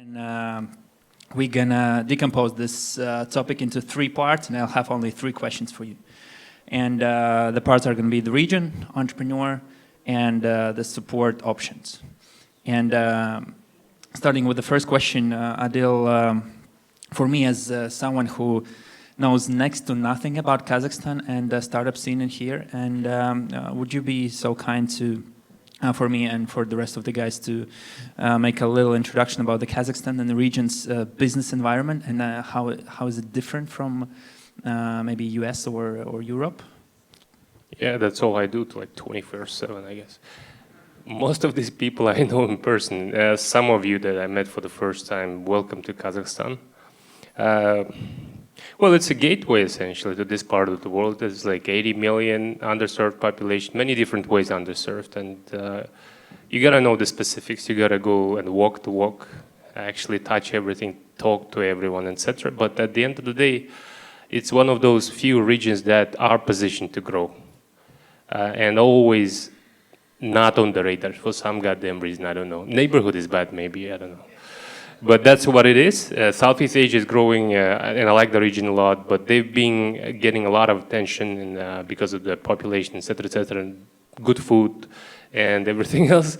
And we're gonna decompose this topic into 3 parts, and I'll have only 3 questions for you. And the parts are gonna be the region, entrepreneur, and the support options. And starting with the first question, Adil, for me as someone who knows next to nothing about Kazakhstan and the startup scene in here, and would you be so kind to for me and for the rest of the guys to make a little introduction about the Kazakhstan and the region's business environment, and how is it different from maybe US or Europe? Yeah, that's all I do, like 24/7, I guess. Most of these people I know in person. Some of you that I met for the first time, welcome to Kazakhstan. Well, it's a gateway essentially to this part of the world. There's like 80 million underserved population, many different ways underserved, and you gotta know the specifics. You gotta go and walk the walk, actually touch everything, talk to everyone, etc. But at the end of the day, it's one of those few regions that are positioned to grow, and always not on the radar for some goddamn reason. I don't know. Neighborhood is bad, maybe, I don't know. But that's what it is. Southeast Asia is growing, and I like the region a lot, but they've been getting a lot of attention because of the population, et cetera, and good food and everything else.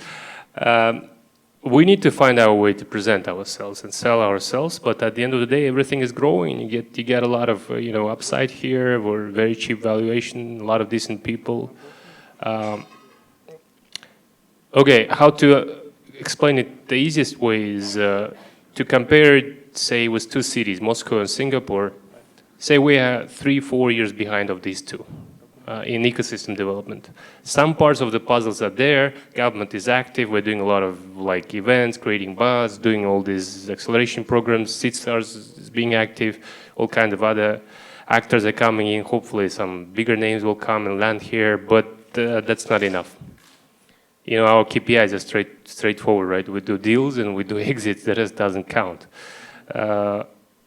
We need to find our way to present ourselves and sell ourselves, but at the end of the day, everything is growing. You get a lot of upside here, or very cheap valuation, a lot of decent people. Okay, how to explain it? The easiest way is to compare it, say, with 2 cities, Moscow and Singapore. Say we are 3-4 years behind of these 2 in ecosystem development. Some parts of the puzzles are there. Government is active. We're doing a lot of like events, creating buzz, doing all these acceleration programs. Seedstars is being active. All kinds of other actors are coming in. Hopefully, some bigger names will come and land here, but that's not enough. Our KPIs are straightforward, right? We do deals and we do exits. The rest doesn't count.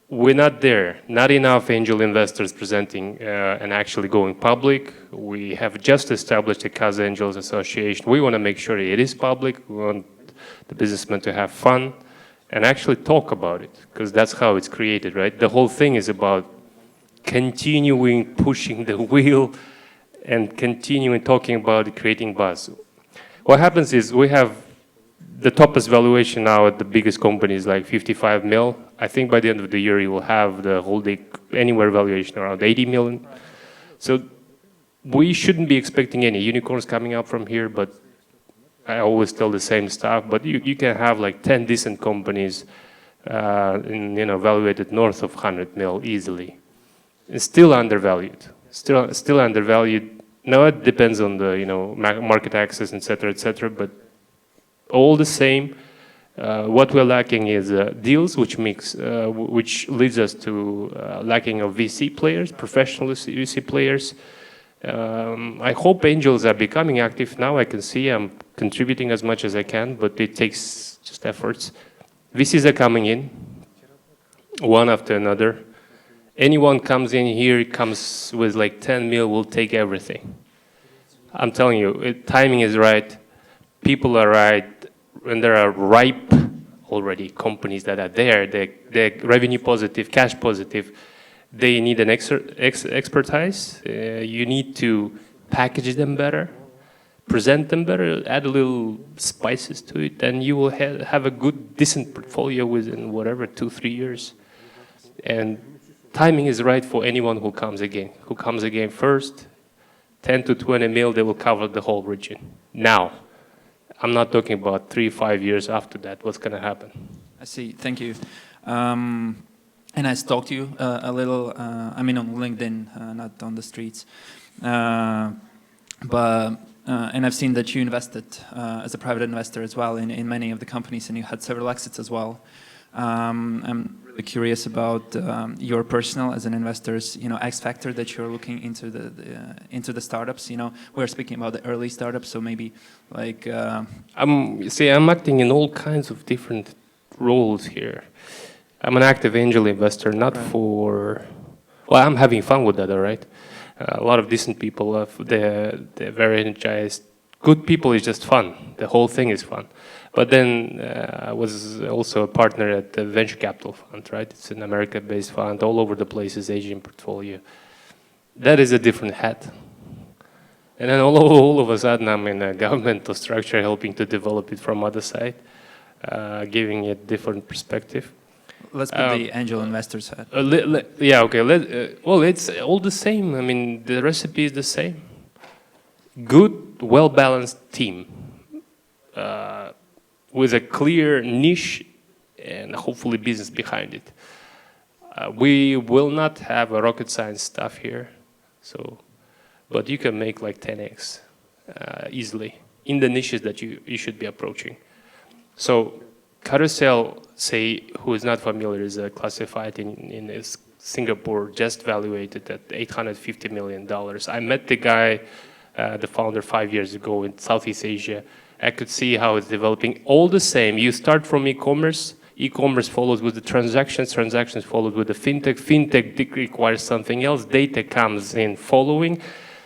We're not there. Not enough angel investors presenting and actually going public. We have just established a Kaz Angels Association. We want to make sure it is public. We want the businessmen to have fun and actually talk about it, because that's how it's created, right? The whole thing is about continuing pushing the wheel and continuing talking about it, creating buzz. What happens is we have the topest valuation now at the biggest companies, like 55 mil. I think by the end of the year, you will have the whole day anywhere valuation around 80 million. So we shouldn't be expecting any unicorns coming up from here, but I always tell the same stuff. But you can have like 10 decent companies valuated north of 100 mil easily. It's still undervalued, still undervalued. Now it depends on the market access, etc. But all the same, what we're lacking is deals, which leads us to lacking of VC players, professional VC players. I hope angels are becoming active now. I can see I'm contributing as much as I can, but it takes just efforts. VCs are coming in, one after another. Anyone comes in here, comes with like 10 mil, will take everything. I'm telling you, timing is right, people are right, and there are ripe already companies that are there. They're revenue positive, cash positive. They need an expertise. You need to package them better, present them better, add a little spices to it, and you will have a good, decent portfolio within whatever, 2-3 years. And timing is right for anyone who comes again. Who comes again first, 10 to 20 mil, they will cover the whole region. Now, I'm not talking about 3-5 years after that. What's going to happen? I see. Thank you. And I stalked you a little. I mean, on LinkedIn, not on the streets. And I've seen that you invested as a private investor as well in many of the companies, and you had several exits as well. I'm really curious about your personal, as an investor's, X factor that you're looking into the startups. We're speaking about the early startups, so maybe like. I'm acting in all kinds of different roles here. I'm an active angel investor, not right. For. Well, I'm having fun with that, all right. A lot of decent people, they're very energized. Good people is just fun. The whole thing is fun. But then I was also a partner at the venture capital fund, right? It's an America-based fund, all over the places, Asian portfolio. That is a different hat. And then all of a sudden, I'm in a governmental structure helping to develop it from other side, giving it different perspective. Let's put the angel investors hat. Yeah, okay. Well, it's all the same. I mean, the recipe is the same. Good, well-balanced team with a clear niche and hopefully business behind it. We will not have a rocket science stuff here, so, but you can make like 10x easily in the niches that you should be approaching. So Carousel, say, who is not familiar, is classified in Singapore, just valuated at $850 million. I met the guy, the founder, 5 years ago in Southeast Asia. I could see how it's developing. All the same, you start from e-commerce, e-commerce follows with the transactions, transactions followed with the fintech, fintech requires something else, data comes in following,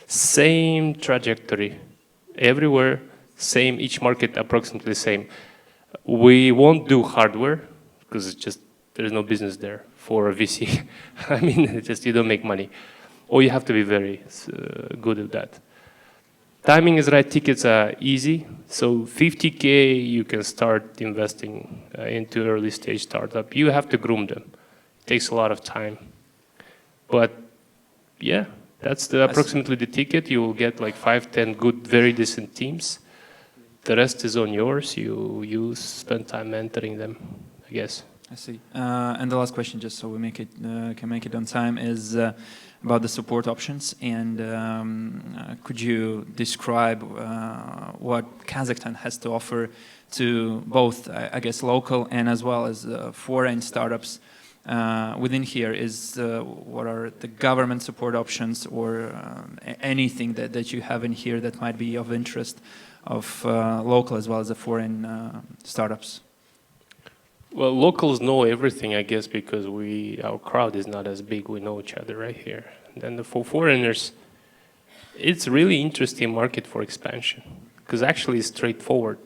same trajectory everywhere, same, each market approximately same. We won't do hardware because it's just, there's no business there for a VC. I mean, it's just you don't make money. Or you have to be very good at that. Timing is right, tickets are easy. So 50K, you can start investing into early stage startup. You have to groom them. It takes a lot of time. But yeah, that's approximately the ticket. You will get like 5, 10 good, very decent teams. The rest is on yours. You spend time mentoring them, I guess. I see. And the last question, just so we make it can make it on time, is about the support options. And could you describe what Kazakhstan has to offer to both, I guess, local and as well as foreign startups within here? What are the government support options or anything that you have in here that might be of interest of local as well as the foreign startups? Well, locals know everything, I guess, because our crowd is not as big. We know each other right here. And then for foreigners, it's really interesting market for expansion because actually it's straightforward.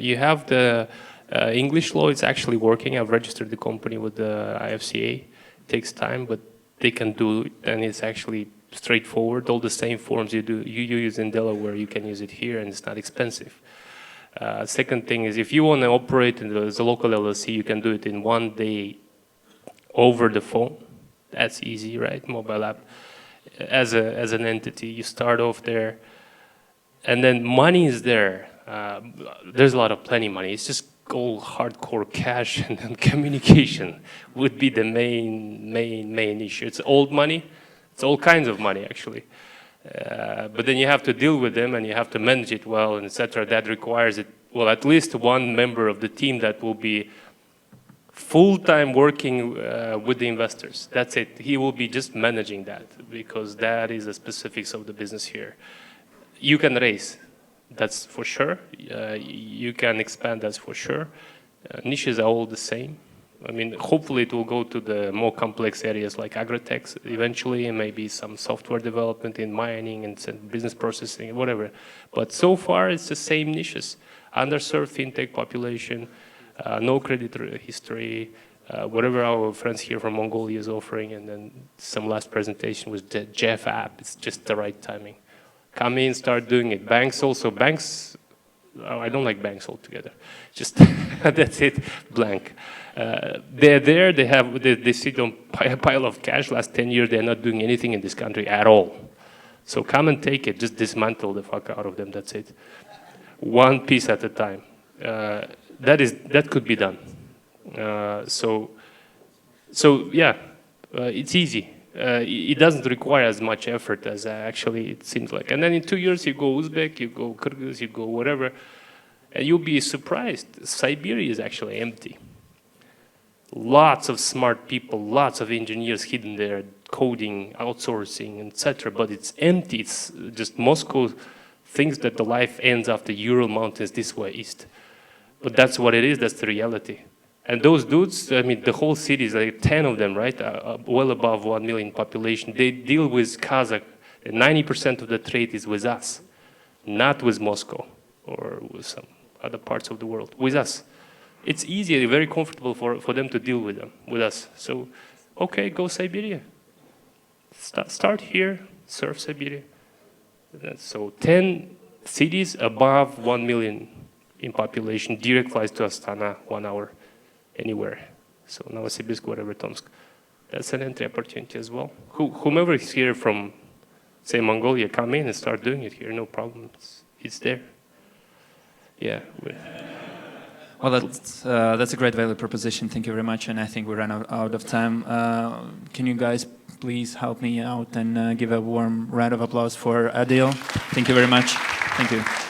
You have the English law. It's actually working. I've registered the company with the IFCA. It takes time, but they can do it, and it's actually straightforward. All the same forms you use in Delaware, you can use it here, and it's not expensive. Second thing is if you want to operate as a local LLC, you can do it in 1 day over the phone. That's easy, right? Mobile app. As an entity, you start off there, and then money is there. There's a lot of plenty money. It's just all hardcore cash, and then communication would be the main issue. It's old money. It's all kinds of money, actually. But then you have to deal with them and you have to manage it well, and etc. That requires at least one member of the team that will be full-time working with the investors. That's it. He will be just managing that because that is the specifics of the business here. You can raise, that's for sure. You can expand, that's for sure. Niches are all the same. I mean, hopefully it will go to the more complex areas like agritech eventually, and maybe some software development in mining and some business processing, whatever. But so far, it's the same niches. Underserved fintech population, no credit history, whatever our friends here from Mongolia is offering, and then some last presentation was the Jeff app. It's just the right timing. Come in, start doing it. Banks also. Banks, I don't like banks altogether. Just, that's it, blank. They're there, they sit on a pile of cash. Last 10 years, they're not doing anything in this country at all. So come and take it, just dismantle the fuck out of them, that's it. One piece at a time. That could be done. So yeah, it's easy. It doesn't require as much effort as actually it seems like. And then in 2 years, you go Uzbek, you go Kyrgyz, you go whatever, and you'll be surprised. Siberia is actually empty. Lots of smart people, lots of engineers hidden there, coding, outsourcing, etc. But it's empty. It's just Moscow thinks that the life ends after Ural Mountains this way east. But that's what it is. That's the reality. And those dudes, I mean, the whole city is like 10 of them, right? Well above 1 million population. They deal with Kazakh. 90% of the trade is with us, not with Moscow or with some other parts of the world with us. It's easier, very comfortable for them to deal with us. So, okay, go Siberia. Start here, serve Siberia. So 10 cities above 1 million in population, direct flights to Astana, 1 hour, anywhere. So Novosibirsk, whatever, Tomsk. That's an entry opportunity as well. Whomever is here from, say, Mongolia, come in and start doing it here, no problem. It's there. Yeah. Well, that's a great value proposition. Thank you very much. And I think we ran out of time. Can you guys please help me out and give a warm round of applause for Adil? Thank you very much. Thank you.